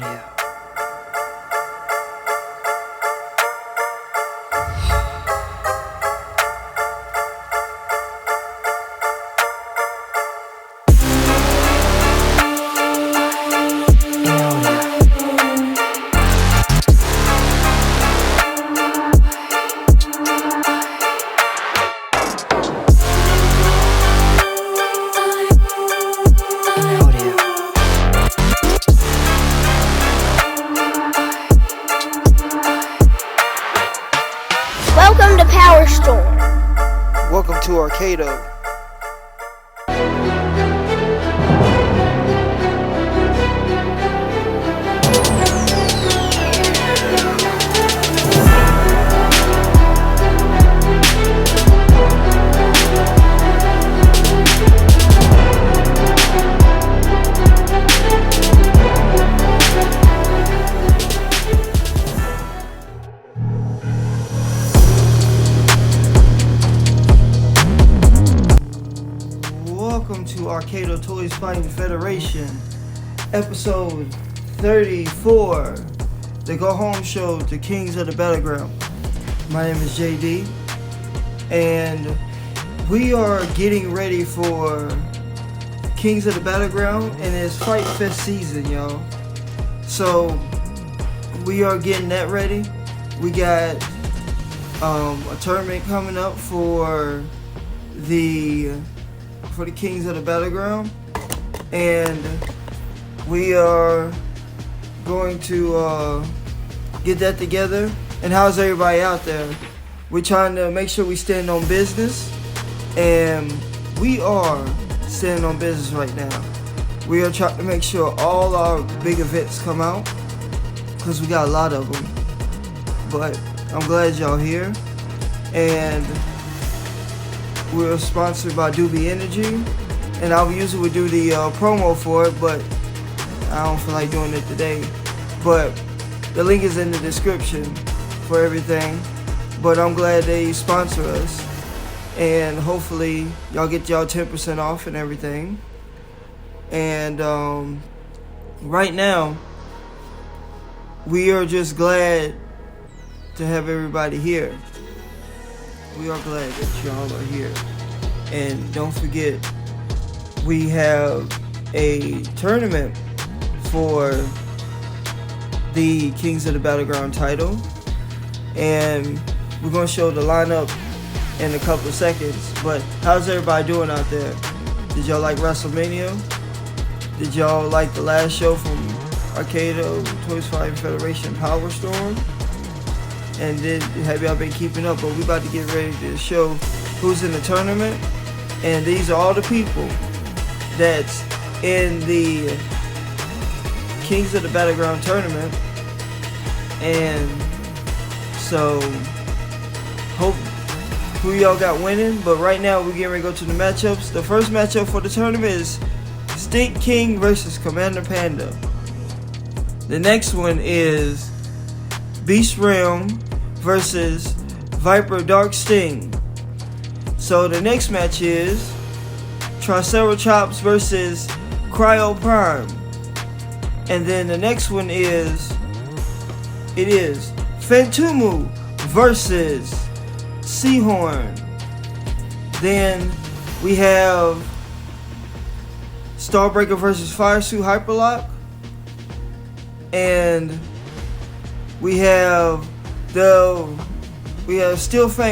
audio. Welcome to Powerstorm. Welcome to Akedo. Welcome to Akedo Toys Fighting Federation, episode 34, the Go Home Show, the Kings of the Battleground. My name is JD, and we are getting ready for Kings of the Battleground, and it's Fight Fest season, y'all. So, we are getting that ready. We got a tournament coming up for the Kings of the Battleground, and we are going to get that together. And how's everybody out there? We're trying to make sure we stand on business, and we are standing on business right now. We are trying to make sure all our big events come out, because we got a lot of them. But I'm glad y'all here, and we're sponsored by Dubby Energy, and I usually would do the promo for it, but I don't feel like doing it today. But the link is in the description for everything. But I'm glad they sponsor us, and hopefully y'all get y'all 10% off and everything. And right now, we are just glad to have everybody here. We are glad that y'all are here. And don't forget, we have a tournament for the Kings of the Battleground title. And we're going to show the lineup in a couple of seconds. But how's everybody doing out there? Did y'all like WrestleMania? Did y'all like the last show from Akedo Toys Fighting Federation Powerstorm? And then have y'all been keeping up? But we about to get ready to show who's in the tournament. And these are all the people that's in the Kings of the Battleground tournament. And so, hope who y'all got winning. But right now we're getting ready to go to the matchups. The first matchup for the tournament is Stink King versus Commander Panda. The next one is Beast Realm versus Viper Darksting. So the next match is Tricerachops versus Cryo Prime. And then the next one is Fantomu versus Seahorn. Then we have Starbreaker versus Fire Suit Hyperlock. And we have Steeelfang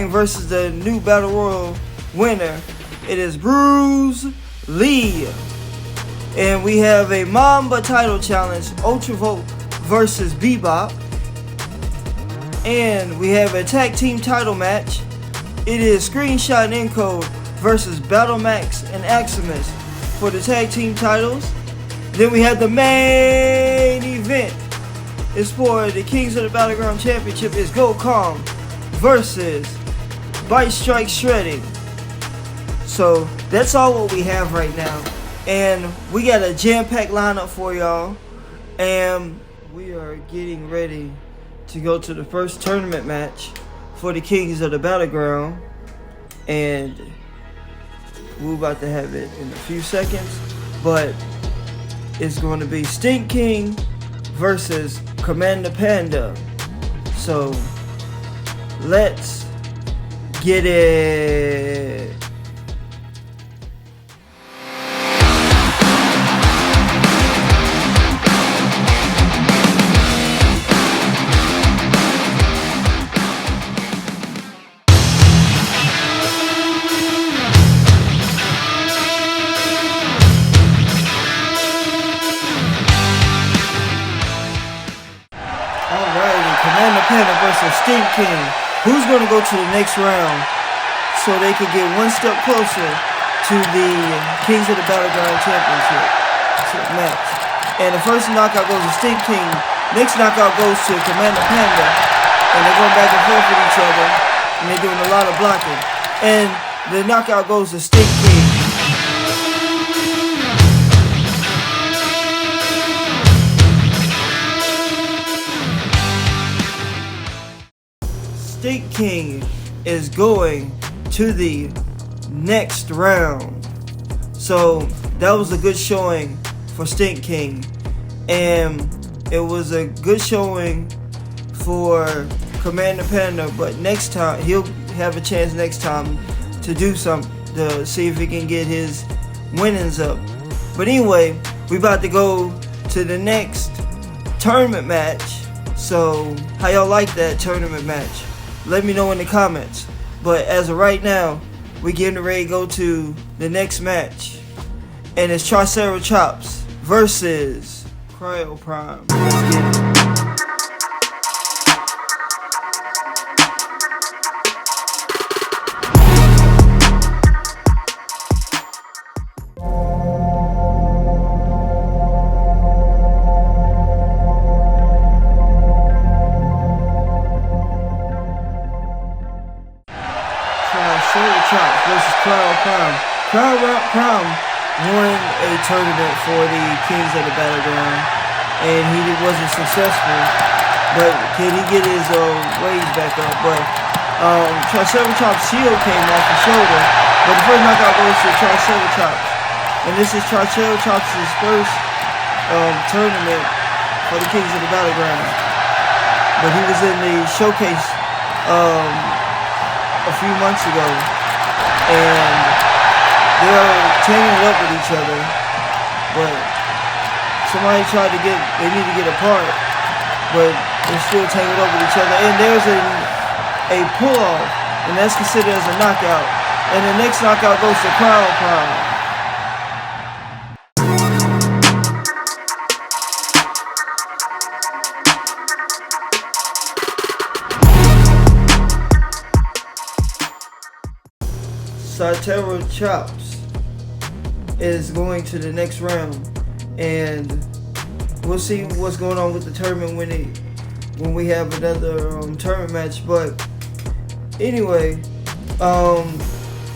versus the new Battle Royal winner. It is Bruise Lee. And we have a Mamba title challenge, Ultravolt versus Bebop. And we have a tag team title match. It is Screenshot and Encode versus BattleMax and Aximus for the tag team titles. Then we have the main event. It's for the Kings of the Battleground Championship. Is GoKong versus Bite Strike Shredding. So that's all what we have right now. And we got a jam-packed lineup for y'all. And we are getting ready to go to the first tournament match for the Kings of the Battleground. And we're about to have it in a few seconds. But it's going to be Stink King versus Commander Panda. So let's get it. Panda versus Stink King. Who's going to go to the next round so they could get one step closer to the Kings of the Battleground Championship match? And the first knockout goes to Stink King. Next knockout goes to Commander Panda. And they're going back and forth with each other. And they're doing a lot of blocking. And the knockout goes to Stink King. Stink King is going to the next round. So that was a good showing for Stink King, and it was a good showing for Commander Panda, but next time he'll have a chance next time to do something to see if he can get his winnings up. But anyway, we about to go to the next tournament match. So how y'all like that tournament match? Let me know in the comments. But as of right now, we getting ready to go to the next match. And it's Tricerachops versus Cryo Prime. Let's get it. Tricerachops versus Cryo Prime. Cryo Prime won a tournament for the Kings of the Battleground, and he wasn't successful. But can he get his waves back up? But Tricerachops' shield came off the shoulder. But the first knockout goes to Tricerachops, and this is Tricerachops' first tournament for the Kings of the Battleground. But he was in the showcase a few months ago, and they're teaming up with each other, but somebody tried to they need to get apart, but they're still tangled up with each other, and there's a pull-off, and that's considered as a knockout, and the next knockout goes to Cryo Prime. Tricerachops is going to the next round, and we'll see what's going on with the tournament when we have another tournament match. But anyway, we're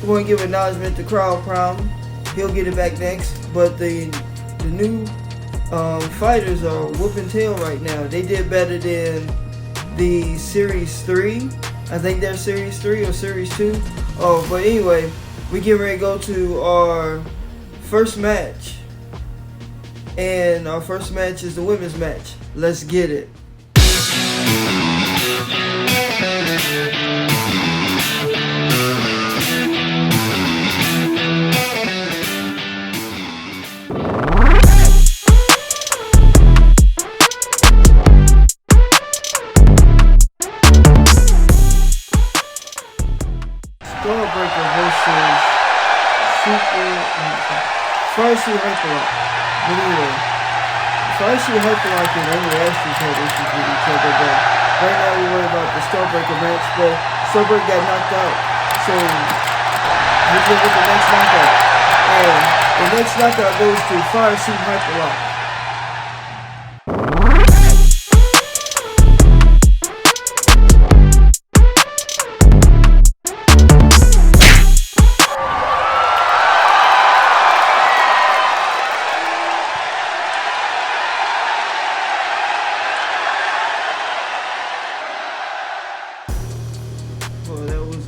going to give acknowledgement to Cryo Prime. He'll get it back next. But the new fighters are whooping tail right now. They did better than the Series 3. I think they're Series 3 or Series 2. Oh, but anyway, we get ready to go to our first match. And our first match is the women's match. Let's get it. Starbreaker versus Hyperlock. But anyway, Hyperlock and only Astros had issues with each other, but right now we worry about the Starbreaker match, but Starbreaker got knocked out, so we'll get with the next knockout. And the next knockout goes to Hyperlock.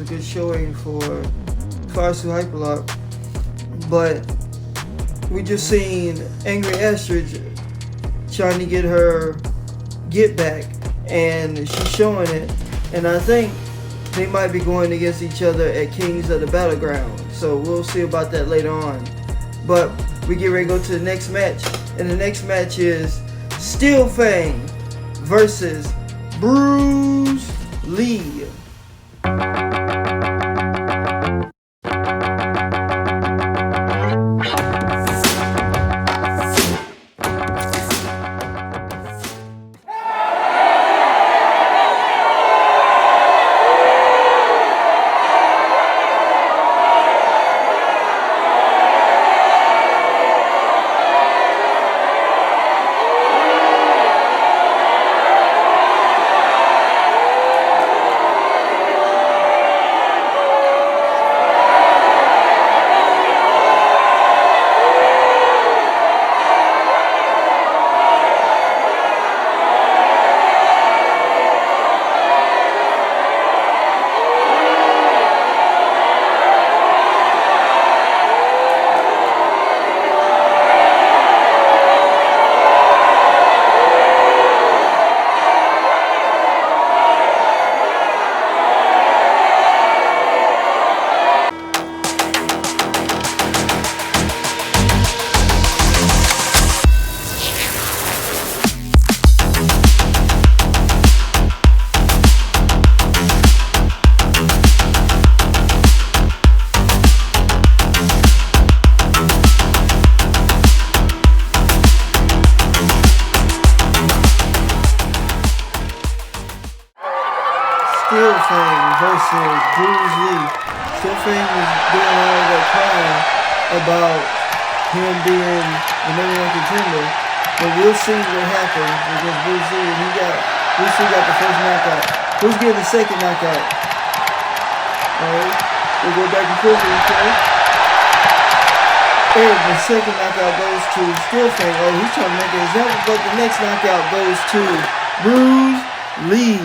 Good showing for Hyperlock, but we just seen Angry Astrid trying to get her Get Back, and she's showing it. And I think they might be going against each other at Kings of the Battleground. So we'll see about that later on. But we get ready to go to the next match. And the next match is Steeelfang versus Bruise Lee. Steeelfang versus Bruise Lee. Steeelfang is doing all that crying about him being the number one contender, but we'll see what happens because Bruise Lee, Bruise Lee got the first knockout. Who's getting the second knockout? Alright, we'll go back and forth with each other. And the second knockout goes to Steeelfang. Oh, he's trying to make it example, but the next knockout goes to Bruise Lee.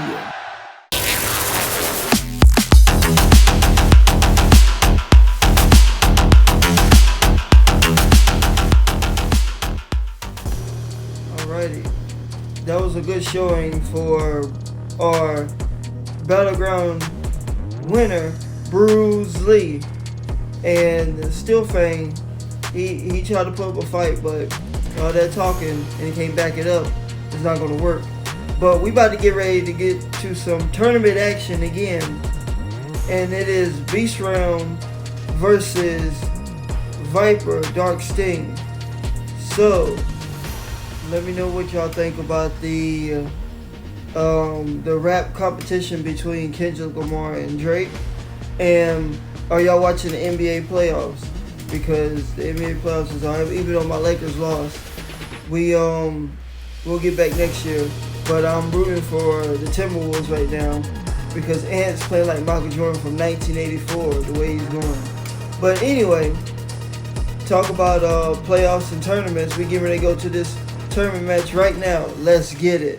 That was a good showing for our Battleground winner, Bruise Lee. And Steeelfang, he tried to put up a fight, but all that talking and he can't back it up, it's not going to work. But we about to get ready to get to some tournament action again. And it is Beast Realm versus Viper Darksting. So let me know what y'all think about the rap competition between Kendrick Lamar and Drake. And are y'all watching the NBA playoffs? Because the NBA playoffs is on. Even though my Lakers lost, we'll get back next year. But I'm rooting for the Timberwolves right now because Ant's playing like Michael Jordan from 1984, the way he's going. But anyway, talk about playoffs and tournaments. We get ready to go to this tournament match right now. Let's get it.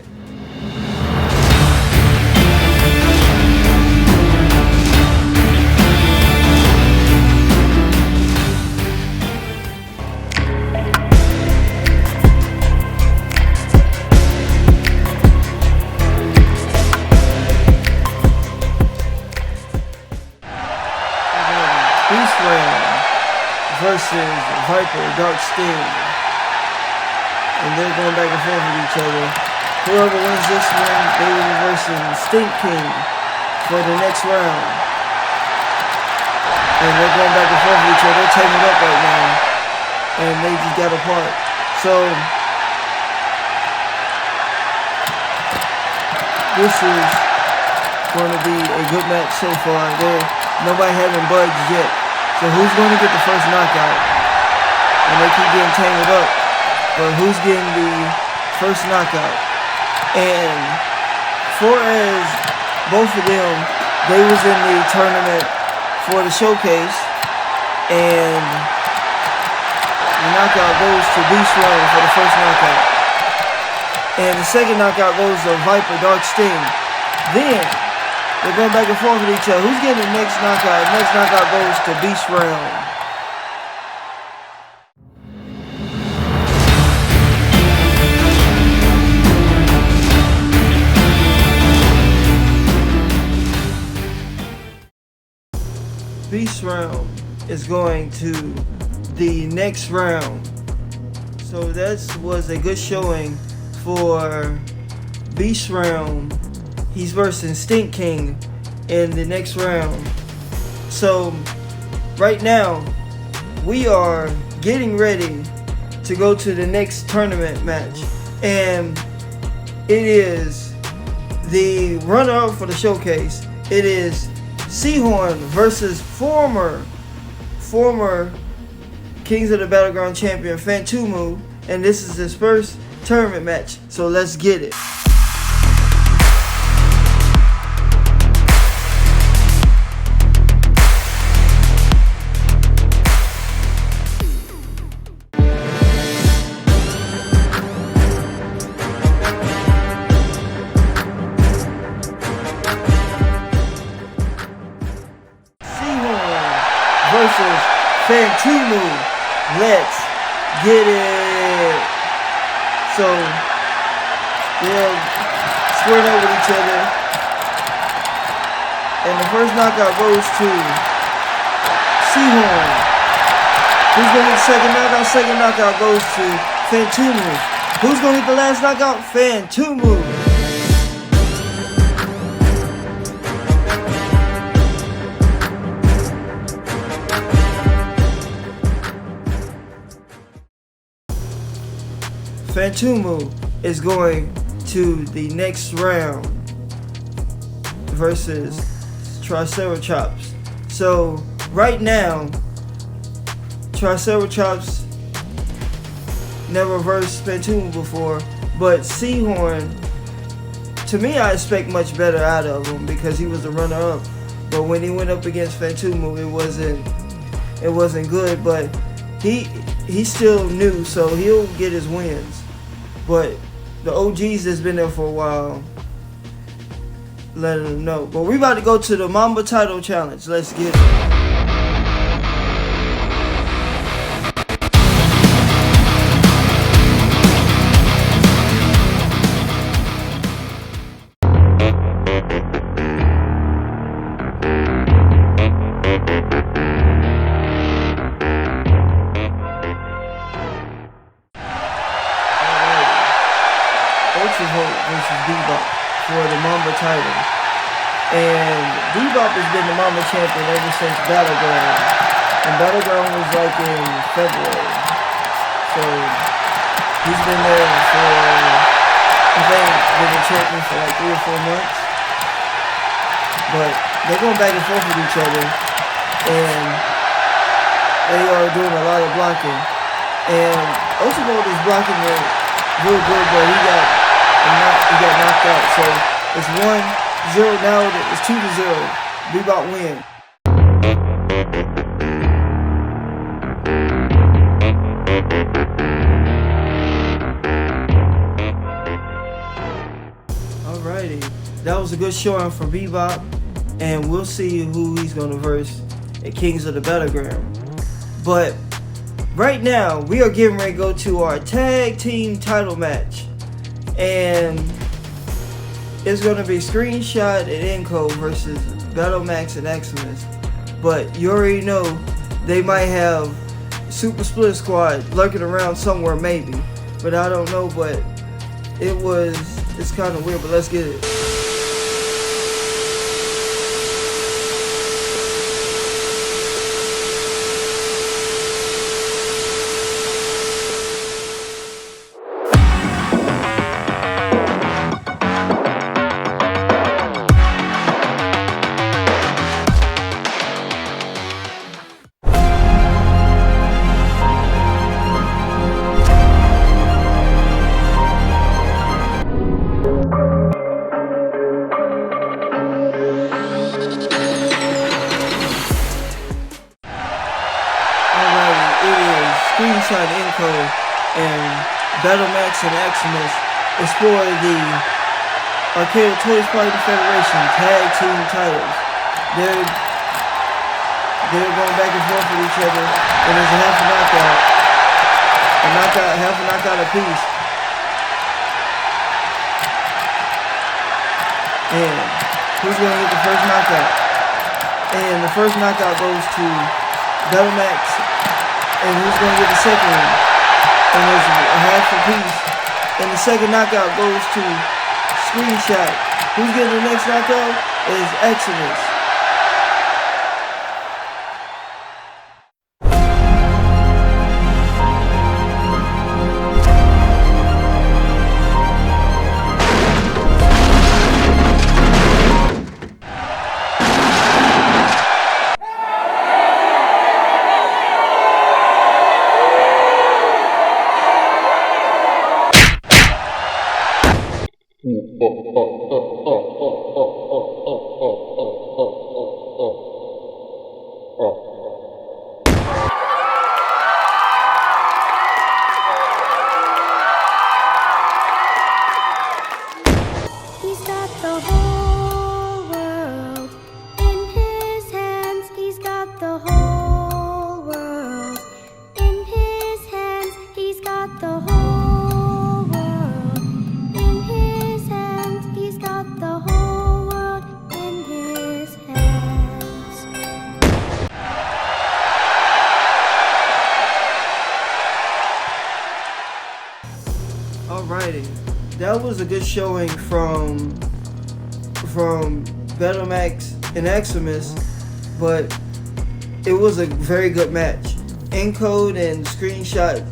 Beast Realm versus Viper Darksting. And they're going back and forth with each other. Whoever wins this one, they will be versing Stink King for the next round. And they're going back and forth with each other. They're taking it up right now. And they just got apart. So this is going to be a good match so far. Nobody hasn't budged yet. So who's going to get the first knockout? And they keep getting tangled up. But who's getting the first knockout? And for as both of them, they was in the tournament for the showcase, and the knockout goes to Beast Realm for the first knockout. And the second knockout goes to Viper Darksting. Then they're going back and forth with each other. Who's getting the next knockout? The next knockout goes to Beast Realm. round is going to the next round. So that was a good showing for Beast Realm. He's versing Stink King in the next round. So right now we are getting ready to go to the next tournament match, and it is the runner-up for the showcase. It is Seahorn versus former Kings of the Battleground champion Fantomu, and this is his first tournament match. So let's get it. Versus Fantomu. Let's get it. So they're squaring up with each other, and the first knockout goes to Seahorn. Who's gonna get the second knockout? Second knockout goes to Fantomu. Who's gonna get the last knockout? Fantomu. Fantomu is going to the next round versus Tricerachops. So right now, Tricerachops never versed Fantomu before, but Seahorn, to me, I expect much better out of him because he was the runner-up. But when he went up against Fantomu, it wasn't good. But he's still new, so he'll get his wins. But the OGs that's been there for a while, letting them know. But we about to go to the Mamba title challenge. Let's get it. Ultravolt versus Bebop for the Mamba title. And Bebop has been the Mamba champion ever since Battleground. And Battleground was like in February. So he's been there for, I think, been the champion for like 3 or 4 months. But they're going back and forth with each other. And they are doing a lot of blocking. And Ultravolt is blocking it real good, but he got knocked out. So it's 1-0 now. It's 2-0. Bebop win. Alrighty, that was a good showing for Bebop, and we'll see who he's gonna verse at Kings of the Battleground. But right now, we are getting ready to go to our tag team title match. And it's going to be Screenshot and Encode versus BattleMax and Aximus. But you already know they might have Super Split Squad lurking around somewhere maybe. But I don't know, but it's kind of weird, but let's get it. Screenshot Encode and BattleMax and Aximus is for the Akedo Federation Tag Team titles. They're going back and forth with each other, and there's a half a knockout apiece. And who's going to get the first knockout? And the first knockout goes to BattleMax, and who's going to get the second one? And there's a half apiece. And the second knockout goes to Screenshot. Who's getting the next knockout is Aximus. Alrighty, that was a good showing from BattleMax and Aximus, but it was a very good match. Encode and Screenshot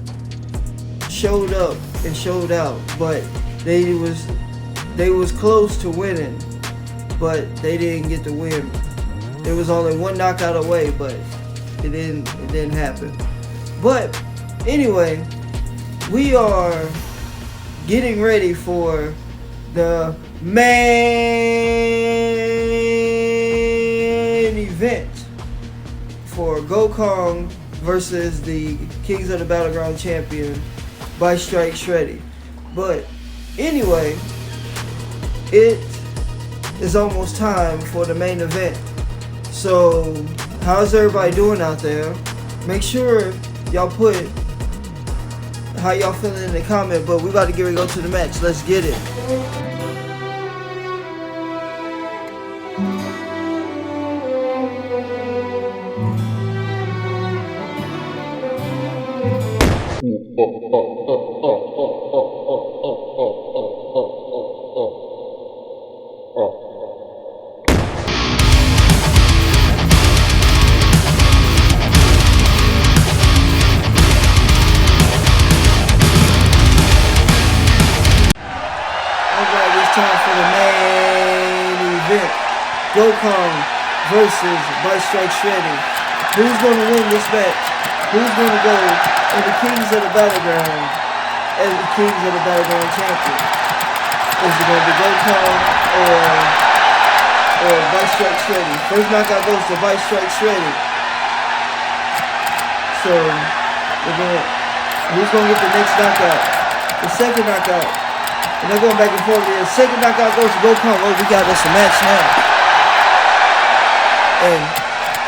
showed up and showed out, but they was close to winning, but they didn't get the win. It was only one knockout away, but it didn't happen. But anyway, we are getting ready for the main event for GoKong versus the Kings of the Battleground champion by Strike Shreddy. But anyway, it is almost time for the main event. So how's everybody doing out there? Make sure y'all put how y'all feeling in the comment, but we about to get ready to go to the match. Let's get it. Time for the main event. GoKong versus by Strike Shreddy. Who's going to win this match? Who's going to go in the Kings of the Battleground as the Kings of the Battleground champion? Is it going to be GoKong or by Strike Shreddy? First knockout goes to by Strike Shreddy. So who's going to get the next knockout? The second knockout. And they're going back and forth. The second knockout goes to GoKong. Oh, we got us a match now. And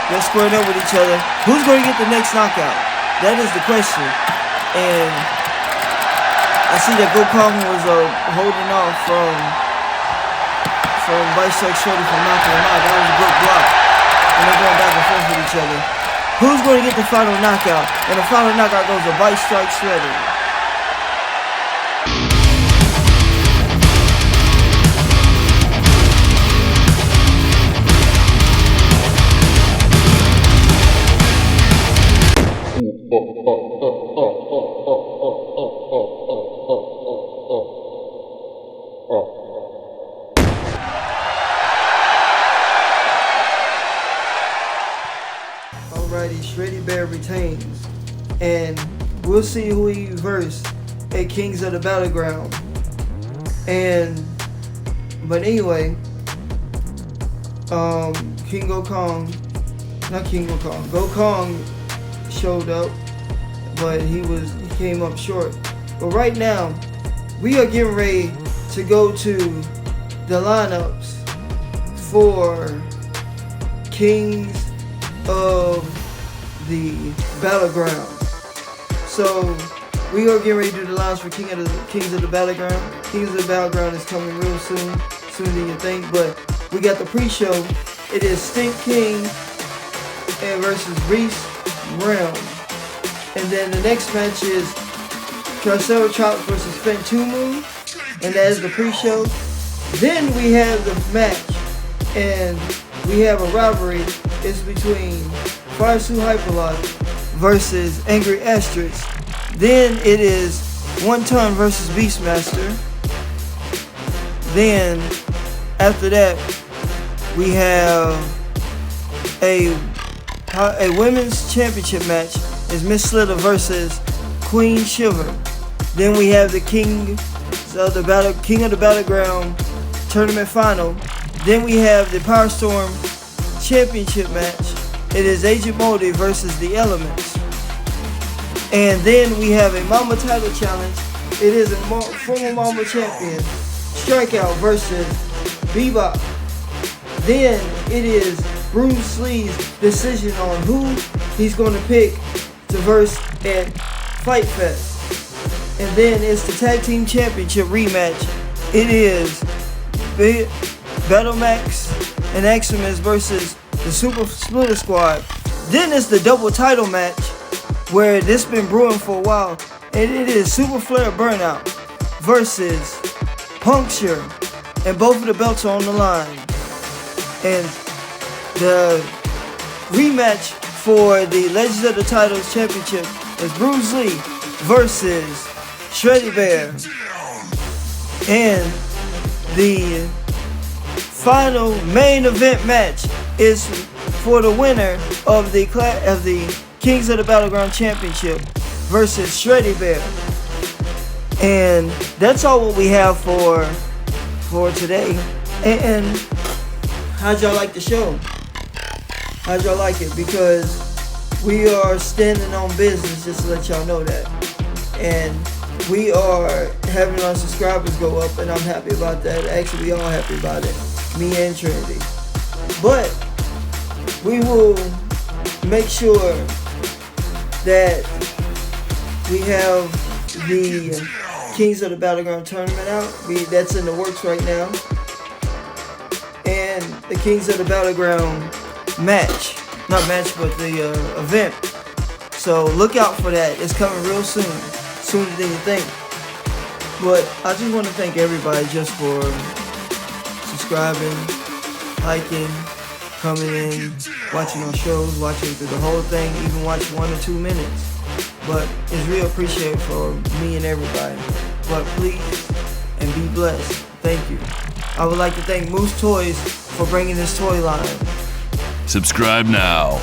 they're squaring up with each other. Who's going to get the next knockout? That is the question. And I see that GoKong was holding off from By Strike Shreddy from knocking him out. That was a good block. And they're going back and forth with each other. Who's going to get the final knockout? And the final knockout goes to By Strike Shreddy. Alrighty, Shreddy Bear retains, and we'll see who he versus at Kings of the Battleground. But anyway, GoKong showed up, but he came up short. But right now, we are getting ready to go to the lineups for Kings of the Battleground. So we are getting ready to do the lineups for Kings of the Battleground. Kings of the Battleground is coming real soon, sooner than you think. But we got the pre-show it is Stink King and versus Reese Realm. And then the next match is Tricerachops versus Fantomu, and that is the pre-show. Then we have the match, and we have a rivalry. It's between Firesuit Hyperlock versus Angry Asterisk. Then it is One Ton versus Beastmaster. Then after that, we have a women's championship match. It's Miss Slither versus Queen Shiver. Then we have the King of the Battleground tournament final. Then we have the Powerstorm championship match. It is Agent Moldy versus the Elements. And then we have a Mamba title challenge. It is a former Mamba champion, Strikeout versus Bebop. Then it is Bruise Lee's decision on who he's going to pick to verse at Fight Fest. And then it's the Tag Team Championship rematch. It is BattleMax and Aximus versus the Super Splitter Squad. Then it's the double title match where this been brewing for a while. And it is Super Flare Burnout versus Puncture. And both of the belts are on the line. And the rematch for the Legends of the Titles Championship is Bruise Lee versus Shreddy Bear. And the final main event match is for the winner of the Kings of the Battleground Championship versus Shreddy Bear. And that's all what we have for today. And how'd y'all like the show? How'd y'all like it? Because we are standing on business, just to let y'all know that. And we are having our subscribers go up, and I'm happy about that. Actually, we all happy about it. Me and Trinity. But we will make sure that we have the Kings of the Battleground tournament out. That's in the works right now. And the Kings of the Battleground match. Not match, but the event. So look out for that. It's coming real soon. Sooner than you think. But I just want to thank everybody just for subscribing, liking, coming in, watching our shows, watching through the whole thing, even watch 1 or 2 minutes. But it's real appreciated for me and everybody. But please, and be blessed. Thank you. I would like to thank Moose Toys for bringing this toy line. Subscribe now.